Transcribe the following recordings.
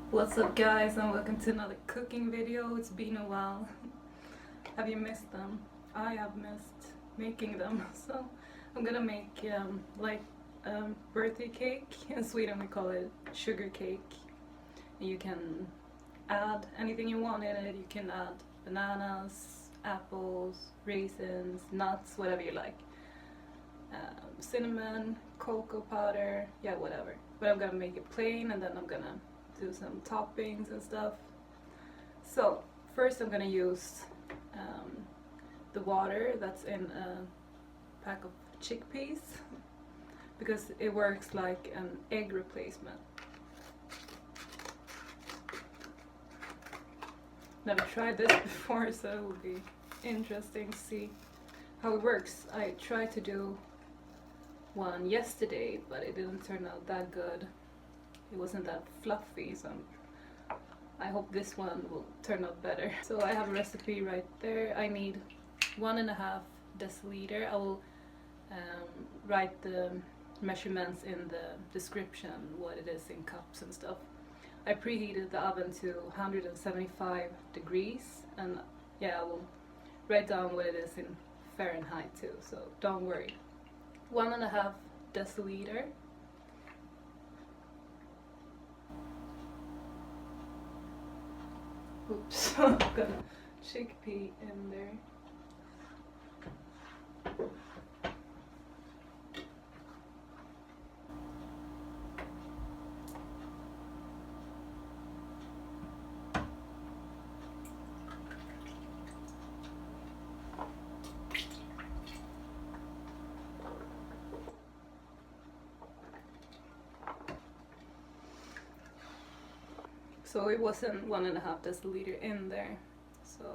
What's up guys, and welcome to another cooking video. It's been a while. Have you missed them? I have missed making them. So I'm gonna make birthday cake. In Sweden we call it sugar cake. And you can add anything you want in it. You can add bananas, apples, raisins, nuts, whatever you like. Cinnamon, cocoa powder, yeah, whatever. But I'm gonna make it plain, and then I'm gonna do some toppings and stuff. So first I'm gonna use the water that's in a pack of chickpeas because it works like an egg replacement. Never tried this before, so it will be interesting to see how it works. I tried to do one yesterday, but it didn't turn out that good. It wasn't that fluffy, so I hope this one will turn out better. So I have a recipe right there. I need 1.5 deciliter. I will write the measurements in the description, what it is in cups and stuff. I preheated the oven to 175 degrees, and yeah, I will write down what it is in Fahrenheit too, so don't worry. 1.5 deciliter. Oops, I've got a chickpea in there. So it wasn't 1.5 deciliter in there, so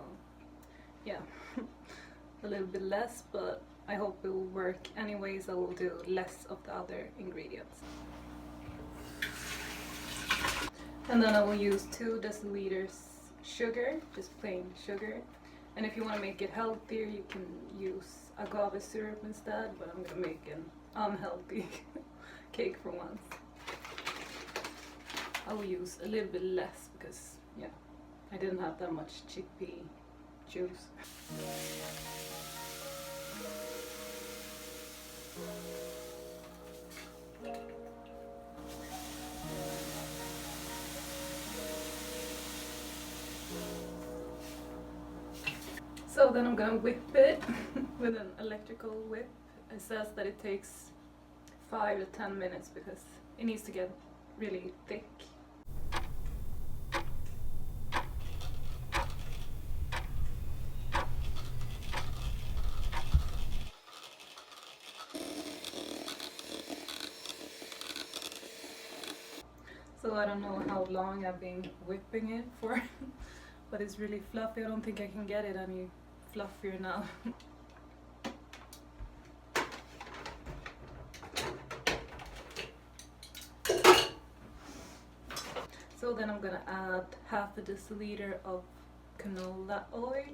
yeah, a little bit less, but I hope it will work. Anyways, I will do less of the other ingredients. And then I will use 2 deciliters sugar, just plain sugar. And if you want to make it healthier, you can use agave syrup instead, but I'm gonna make an unhealthy cake for once. I will use a little bit less because, yeah, I didn't have that much chickpea juice. So then I'm gonna whip it with an electrical whip. It says that it takes 5 to 10 minutes because it needs to get really thick. So I don't know how long I've been whipping it for, but it's really fluffy. I don't think I can get it any fluffier now. So then I'm gonna add 1/2 deciliter of canola oil.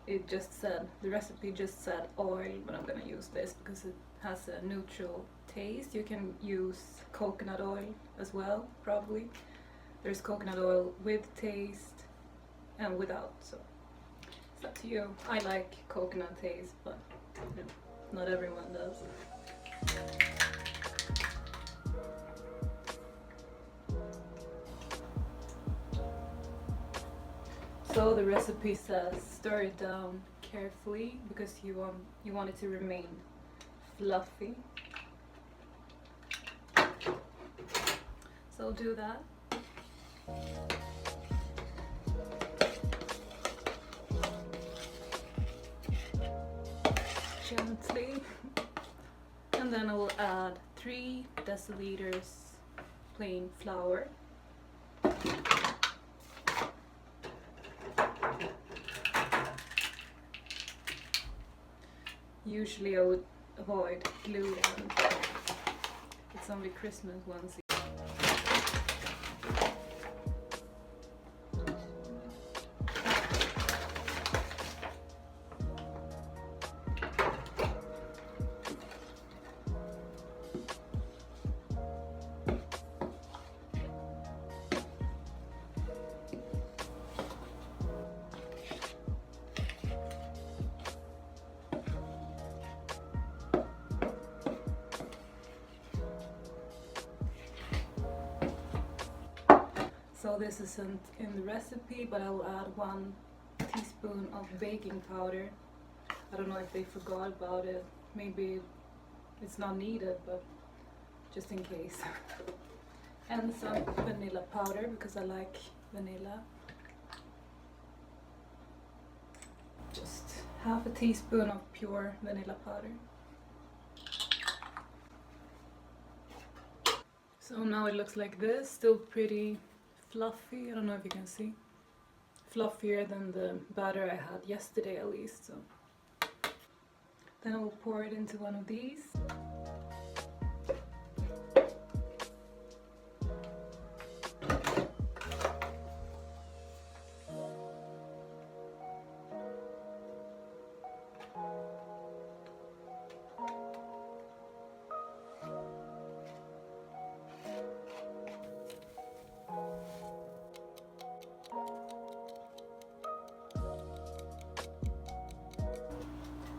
It just said, the recipe just said oil, but I'm gonna use this because it has a neutral taste. You can use coconut oil as well, probably. There's coconut oil with taste and without, so it's up to you. I like coconut taste, but you know, not everyone does. So the recipe says stir it down carefully because you want it to remain fluffy. So do that. Gently. And then I will add 3 deciliters plain flour. Usually I would avoid gluten. It's only Christmas once a year. So this isn't in the recipe, but I will add 1 teaspoon of baking powder. I don't know if they forgot about it. Maybe it's not needed, but just in case. And some vanilla powder because I like vanilla. Just half a teaspoon of pure vanilla powder. So now it looks like this, still pretty fluffy. I don't know if you can see. Fluffier than the batter I had yesterday at least. So then I will pour it into one of these.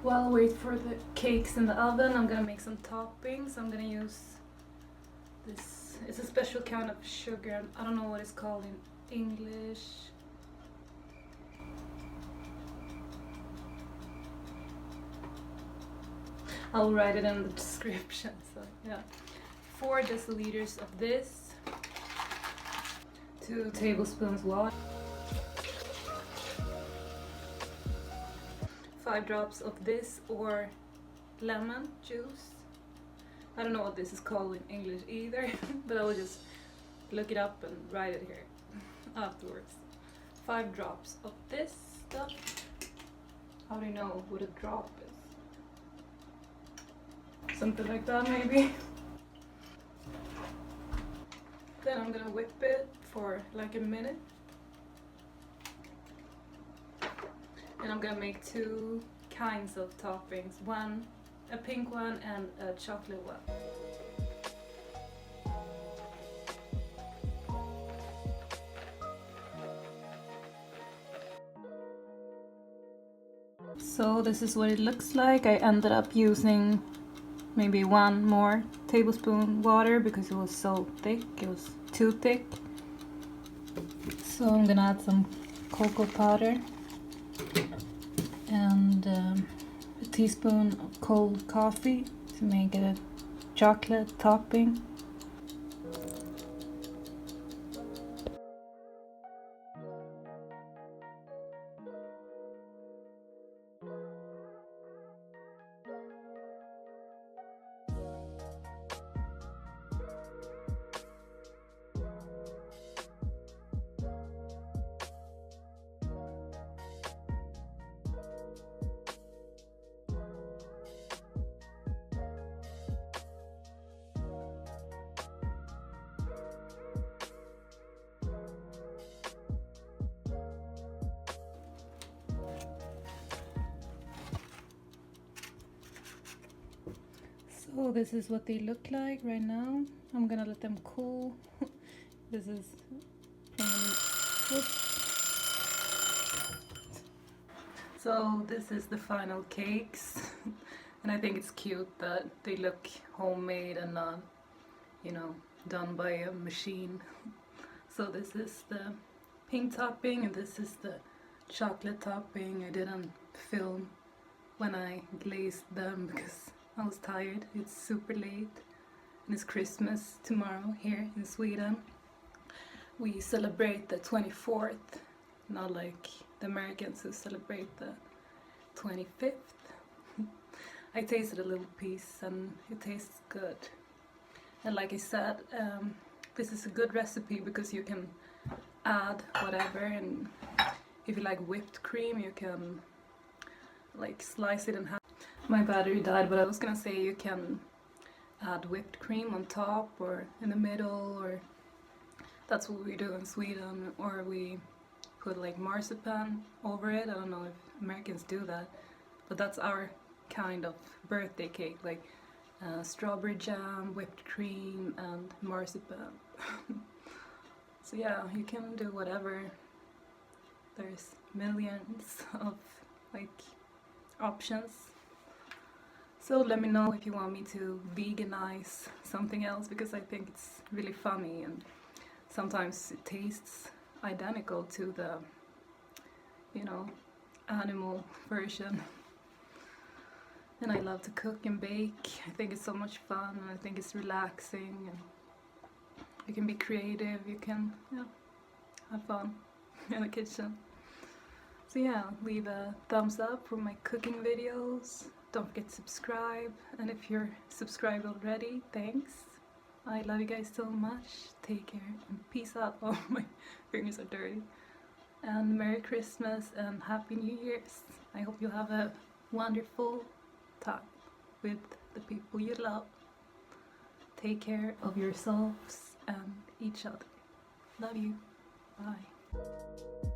While I wait for the cakes in the oven, I'm gonna make some toppings. I'm gonna use this, it's a special kind of sugar. I don't know what it's called in English. I'll write it in the description. So yeah, 4 deciliters of this, 2 tablespoons water, 5 drops of this or lemon juice. I don't know what this is called in English either, but I will just look it up and write it here afterwards. 5 drops of this stuff. How do you know what a drop is? Something like that maybe. Then I'm gonna whip it for like a minute. And I'm gonna make 2 kinds of toppings. One, a pink one and a chocolate one. So this is what it looks like. I ended up using maybe 1 more tablespoon water because it was so thick. It was too thick. So I'm gonna add some cocoa powder and a teaspoon of cold coffee to make it a chocolate topping. So this is what they look like right now. I'm gonna let them cool. This is so this is the final cakes. And I think it's cute that they look homemade and not, you know, done by a machine. So this is the pink topping and this is the chocolate topping. I didn't film when I glazed them because I was tired. It's super late and it's Christmas tomorrow here in Sweden. We celebrate the 24th, not like the Americans who celebrate the 25th. I tasted a little piece and it tastes good. And like I said, this is a good recipe because you can add whatever, and if you like whipped cream you can like slice it in half. My battery died, but I was gonna say you can add whipped cream on top or in the middle, or that's what we do in Sweden, or we put like marzipan over it. I don't know if Americans do that, but that's our kind of birthday cake, like strawberry jam, whipped cream and marzipan. So yeah, you can do whatever. There's millions of like options. So let me know if you want me to veganize something else, because I think it's really funny and sometimes it tastes identical to the, you know, animal version. And I love to cook and bake. I think it's so much fun, and I think it's relaxing, and you can be creative, you can, yeah, have fun in the kitchen. So yeah, leave a thumbs up for my cooking videos. Don't forget to subscribe, and if you're subscribed already, thanks. I love you guys so much. Take care and peace out. Oh, my fingers are dirty. And Merry Christmas and Happy New Year's. I hope you have a wonderful time with the people you love. Take care of yourselves and each other. Love you. Bye.